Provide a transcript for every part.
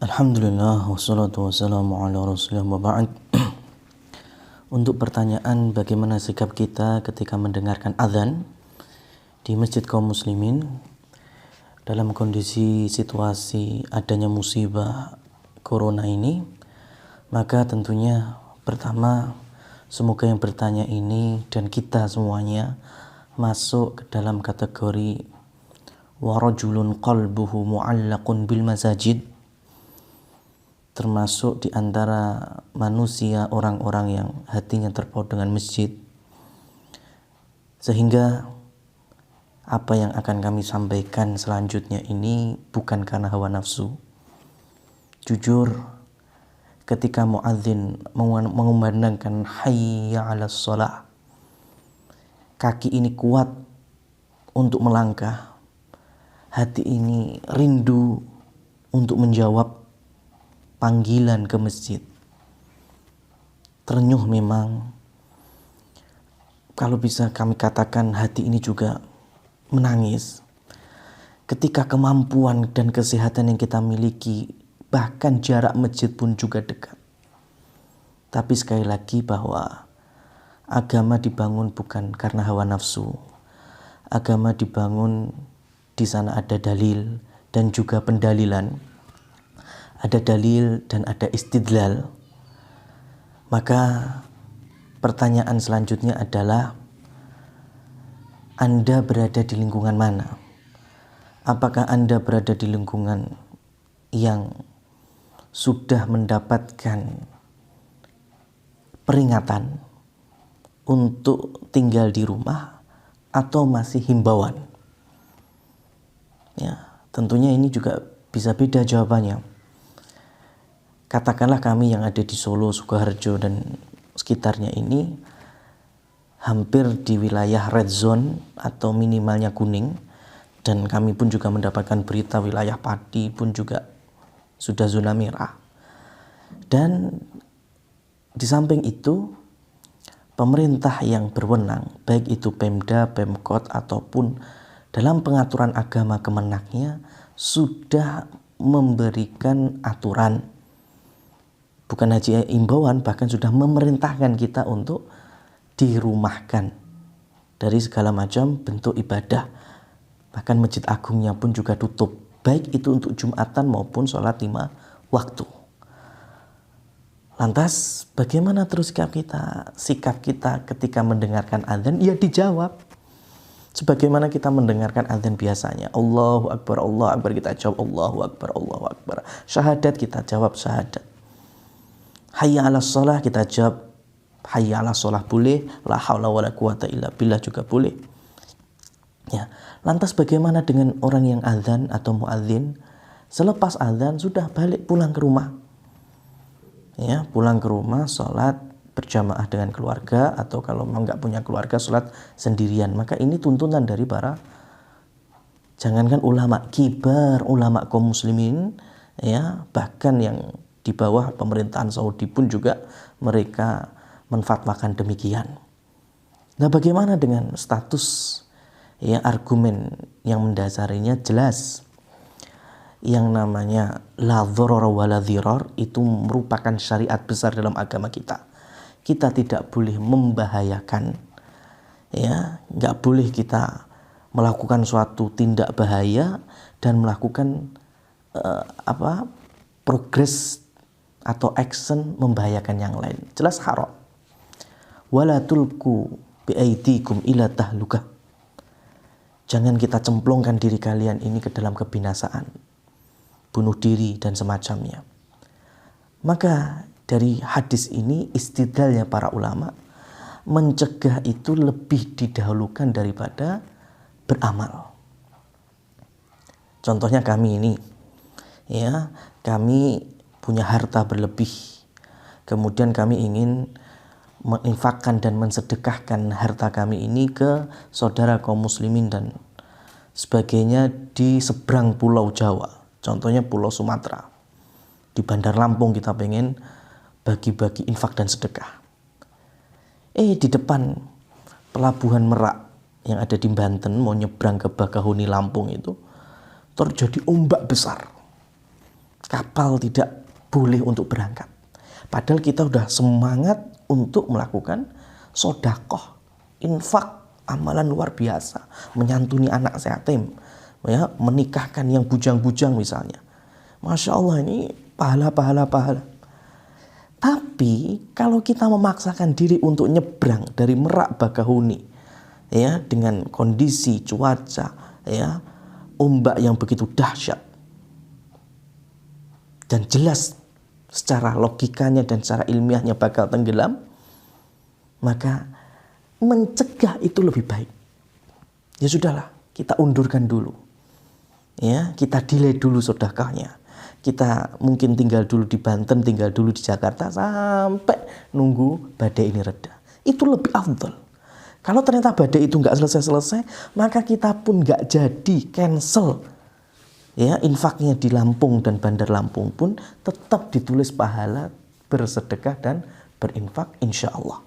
Alhamdulillah wassalatu wassalamu ala rasulillah wa ba'd. Untuk pertanyaan bagaimana sikap kita ketika mendengarkan azan di masjid kaum muslimin dalam kondisi situasi adanya musibah corona ini, maka tentunya pertama semoga yang bertanya ini dan kita semuanya masuk ke dalam kategori wa rajulun qalbuhu mu'allaqun bil masajid, termasuk di antara manusia orang-orang yang hatinya terpaut dengan masjid, sehingga apa yang akan kami sampaikan selanjutnya ini bukan karena hawa nafsu. Jujur, ketika muadzin mengumandangkan hayya 'alas shalah, kaki ini kuat untuk melangkah, hati ini rindu untuk menjawab panggilan ke masjid. Terenyuh memang, kalau bisa kami katakan hati ini juga menangis ketika kemampuan dan kesehatan yang kita miliki, bahkan jarak masjid pun juga dekat. Tapi sekali lagi bahwa agama dibangun bukan karena hawa nafsu. Agama dibangun di sana ada dalil dan juga pendalilan. Ada dalil dan ada istidlal. Maka pertanyaan selanjutnya adalah, Anda berada di lingkungan mana? Apakah Anda berada di lingkungan yang sudah mendapatkan peringatan untuk tinggal di rumah atau masih himbauan? Ya, tentunya ini juga bisa beda jawabannya. Katakanlah kami yang ada di Solo, Sukoharjo dan sekitarnya ini hampir di wilayah red zone atau minimalnya kuning, dan kami pun juga mendapatkan berita wilayah Pati pun juga sudah zona merah. Dan di samping itu pemerintah yang berwenang, baik itu Pemda, Pemkot ataupun dalam pengaturan agama kemenaknya, sudah memberikan aturan, bukan hanya imbauan, bahkan sudah memerintahkan kita untuk dirumahkan dari segala macam bentuk ibadah. Bahkan Masjid Agungnya pun juga tutup, baik itu untuk Jumatan maupun sholat 5 waktu. Lantas bagaimana terus sikap kita ketika mendengarkan azan? Ya dijawab sebagaimana kita mendengarkan azan biasanya. Allahu Akbar, Allahu Akbar, kita jawab Allahu Akbar, Allahu Akbar. Syahadat, kita jawab syahadat. Hayya 'alas shalah, kita jawab hayya 'alas shalah boleh, la haula wala quwata illa billah juga boleh. Ya, lantas bagaimana dengan orang yang azan atau muadzin? Selepas azan sudah balik pulang ke rumah. Ya, pulang ke rumah, sholat berjamaah dengan keluarga, atau kalau enggak punya keluarga sholat sendirian. Maka ini tuntunan dari para, jangankan ulama kibar, ulama kaum muslimin, ya, bahkan yang di bawah pemerintahan Saudi pun juga mereka menfatwakan demikian. Nah, bagaimana dengan status, ya, argumen yang mendasarinya jelas. Yang namanya la dharara wa la dhirar itu merupakan syariat besar dalam agama kita. Kita tidak boleh membahayakan, ya, nggak boleh kita melakukan suatu tindak bahaya dan melakukan progres atau action membahayakan yang lain. Jelas haram. Wala tulku biaidikum ila tahlukah. Jangan kita cemplungkan diri kalian ini ke dalam kebinasaan, bunuh diri dan semacamnya. Maka dari hadis ini istidlalnya para ulama, mencegah itu lebih didahulukan daripada beramal. Contohnya kami ini, ya, kami punya harta berlebih, kemudian kami ingin menginfakkan dan mensedekahkan harta kami ini ke saudara kaum muslimin dan sebagainya di seberang pulau Jawa, contohnya pulau Sumatera. Di Bandar Lampung kita pengen bagi-bagi infak dan sedekah. Di depan pelabuhan Merak yang ada di Banten, mau nyebrang ke Bakahuni Lampung itu, terjadi ombak besar. kapal tidak boleh untuk berangkat. Padahal kita udah semangat untuk melakukan sodakoh, infak, amalan luar biasa, menyantuni anak yatim, ya, menikahkan yang bujang-bujang misalnya. Masya Allah, ini pahala. Tapi kalau kita memaksakan diri untuk nyebrang dari Merak Bakahuni, ya, dengan kondisi cuaca, ya, ombak yang begitu dahsyat, dan jelas secara logikanya dan secara ilmiahnya bakal tenggelam, maka mencegah itu lebih baik. Ya sudahlah, kita undurkan dulu, ya, kita delay dulu sedekahnya. Kita mungkin tinggal dulu di Banten, tinggal dulu di Jakarta sampai nunggu badai ini reda. Itu lebih afdal. Kalau ternyata badai itu nggak selesai-selesai, maka kita pun nggak jadi, cancel. Ya, infaknya di Lampung dan Bandar Lampung pun tetap ditulis pahala bersedekah dan berinfak insya Allah.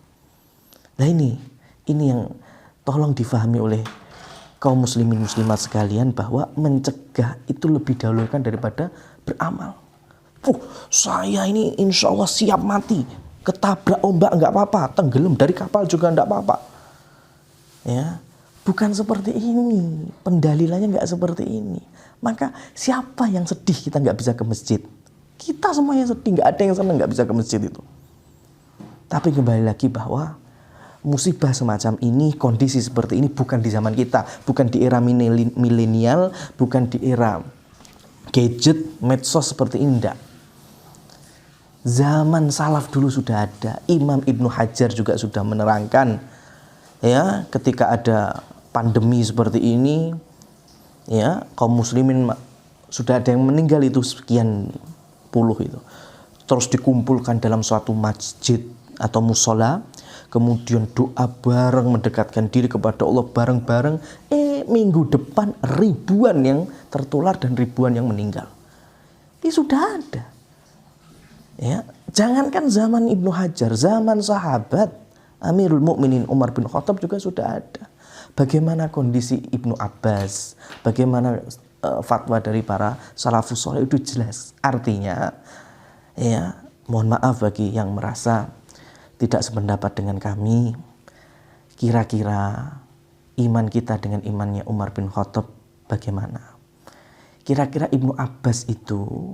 Nah ini yang tolong difahami oleh kaum muslimin muslimat sekalian, bahwa mencegah itu lebih dahulukan daripada beramal. Saya ini insya Allah siap mati, ketabrak ombak nggak apa-apa, tenggelam dari kapal juga nggak apa-apa. Ya, bukan seperti ini, pendalilannya nggak seperti ini. Maka siapa yang sedih kita nggak bisa ke masjid? Kita semuanya sedih, nggak ada yang senang nggak bisa ke masjid itu. Tapi kembali lagi bahwa musibah semacam ini, kondisi seperti ini bukan di zaman kita, bukan di era milenial, bukan di era gadget, medsos seperti ini, enggak. Zaman salaf dulu sudah ada. Imam Ibnu Hajar juga sudah menerangkan, ya, ketika ada pandemi seperti ini, ya, kaum muslimin sudah ada yang meninggal itu sekian puluh itu, terus dikumpulkan dalam suatu masjid atau musola, kemudian doa bareng, mendekatkan diri kepada Allah bareng-bareng. Minggu depan ribuan yang tertular dan ribuan yang meninggal. Ini sudah ada. Ya, jangankan zaman Ibnu Hajar, zaman sahabat Amirul Mukminin Umar bin Khattab juga sudah ada. Bagaimana kondisi Ibnu Abbas, bagaimana fatwa dari para salafus saleh itu jelas. Artinya, ya, mohon maaf bagi yang merasa tidak sependapat dengan kami, kira-kira iman kita dengan imannya Umar bin Khattab bagaimana? Kira-kira Ibnu Abbas itu,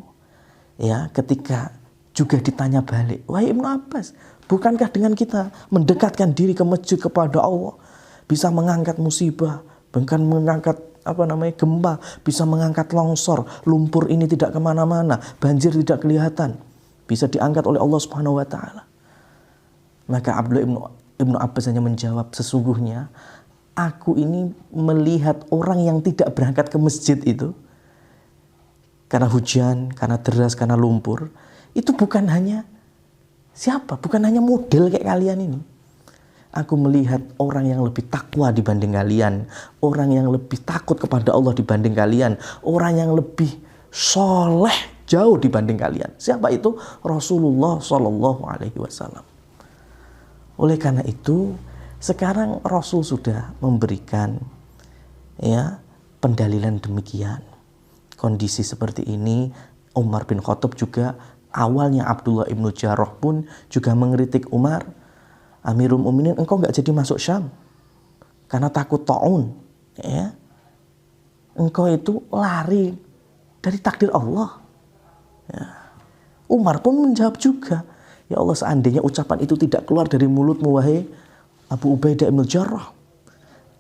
ya, ketika juga ditanya balik, wahai Ibnu Abbas, bukankah dengan kita mendekatkan diri ke masjid kepada Allah bisa mengangkat musibah, bahkan mengangkat gempa, bisa mengangkat longsor, lumpur ini tidak kemana-mana, banjir tidak kelihatan, bisa diangkat oleh Allah Subhanahu Wa Taala. Maka Abdullah Ibnu Abbas hanya menjawab, sesungguhnya aku ini melihat orang yang tidak berangkat ke masjid itu karena hujan, karena deras, karena lumpur, itu bukan hanya siapa, bukan hanya model kayak kalian ini. Aku melihat orang yang lebih takwa dibanding kalian, orang yang lebih takut kepada Allah dibanding kalian, orang yang lebih soleh jauh dibanding kalian. Siapa itu? Rasulullah Shallallahu Alaihi Wasallam. Oleh karena itu, sekarang Rasul sudah memberikan, ya, pendalilan demikian. Kondisi seperti ini, Umar bin Khattab juga, awalnya Abdullah ibnu Jarrah pun juga mengkritik Umar, Amirul Mukminin, engkau nggak jadi masuk Syam karena takut ta'un, ya. Engkau itu lari dari takdir Allah. Ya. Umar pun menjawab juga, ya Allah, seandainya ucapan itu tidak keluar dari mulutmu, wahai Abu Ubaidah ibn Jarrah,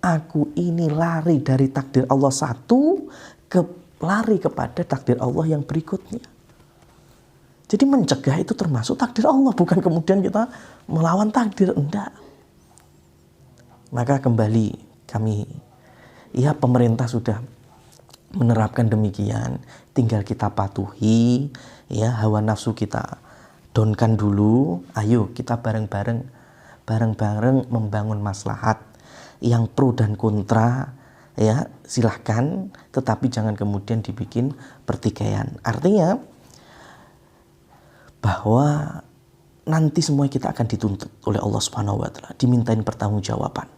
aku ini lari dari takdir Allah satu, lari kepada takdir Allah yang berikutnya. Jadi mencegah itu termasuk takdir Allah, bukan kemudian kita melawan takdir, enggak. Maka kembali kami, ya, pemerintah sudah menerapkan demikian, tinggal kita patuhi, ya, hawa nafsu kita downkan dulu. Ayo kita bareng-bareng membangun maslahat. Yang pro dan kontra, ya, silahkan, tetapi jangan kemudian dibikin pertikaian. Artinya bahwa nanti semua kita akan dituntut oleh Allah Subhanahu Wa Taala, dimintain pertanggungjawaban,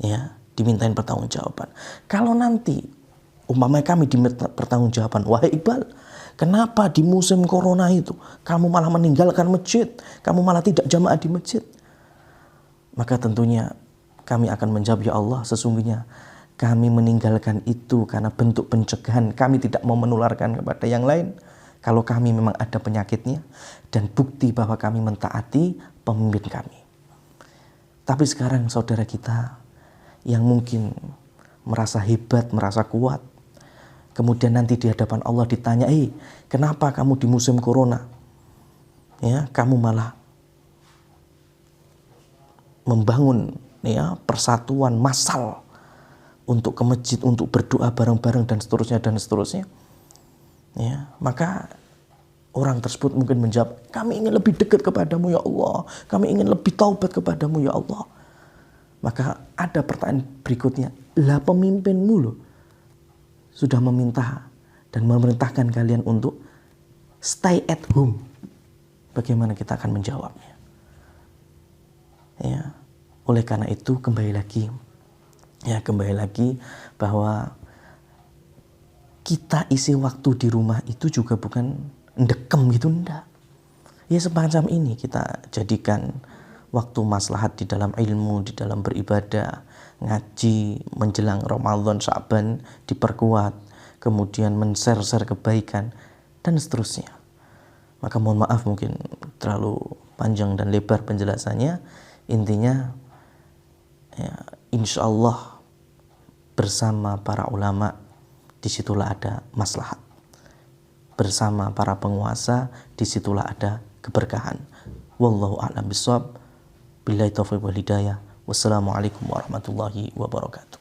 ya, dimintain pertanggungjawaban. Kalau nanti umpamanya kami diminta pertanggungjawaban, wahai Iqbal, Kenapa di musim corona itu kamu malah meninggalkan masjid, kamu malah tidak jamaah di masjid? Maka tentunya kami akan menjawab, ya Allah, sesungguhnya kami meninggalkan itu karena bentuk pencegahan. Kami tidak mau menularkan kepada yang lain. Kalau kami memang ada penyakitnya, dan bukti bahwa kami mentaati pemimpin kami. Tapi sekarang saudara kita yang mungkin merasa hebat, merasa kuat, kemudian nanti di hadapan Allah ditanya, kenapa kamu di musim corona, ya, kamu malah membangun, ya, persatuan massal untuk ke masjid, untuk berdoa bareng-bareng dan seterusnya. Ya, maka orang tersebut mungkin menjawab, kami ingin lebih dekat kepadamu ya Allah, kami ingin lebih taubat kepadamu ya Allah. Maka ada pertanyaan berikutnya, lah pemimpinmu loh sudah meminta dan memerintahkan kalian untuk stay at home. Bagaimana kita akan menjawabnya? Ya, oleh karena itu kembali lagi bahwa kita isi waktu di rumah itu juga bukan ndekem gitu, enggak. Ya semacam ini kita jadikan waktu maslahat di dalam ilmu, di dalam beribadah, ngaji, menjelang Ramadan, Sya'ban diperkuat, kemudian men-share kebaikan dan seterusnya. Maka mohon maaf mungkin terlalu panjang dan lebar penjelasannya. Intinya ya, insya Allah bersama para ulama disitulah ada maslahat. Bersama para penguasa disitulah ada keberkahan. Wallahu a'lam bishawab. Billahi taufiq wal hidayah. Wassalamualaikum warahmatullahi wabarakatuh.